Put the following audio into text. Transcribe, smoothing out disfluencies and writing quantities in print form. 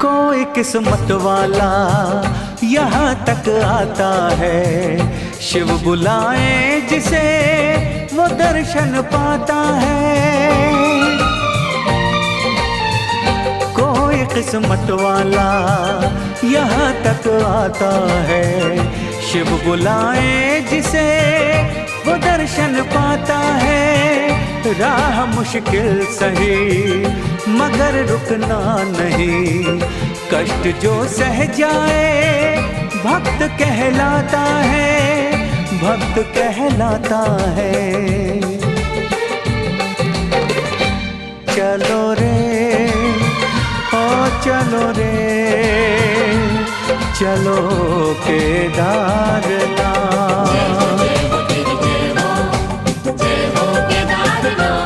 कोई किस्मत वाला यहाँ तक आता है, शिव बुलाए जिसे वो दर्शन पाता है। कोई किस्मत वाला यहाँ तक आता है, शिव बुलाए जिसे वो दर्शन पाता है। राह मुश्किल सही मगर रुकना नहीं, कष्ट जो सह जाए भक्त कहलाता है, भक्त कहलाता है। चलो रे ओ चलो रे, चलो केदारनाथ। जय हो केदारनाथ।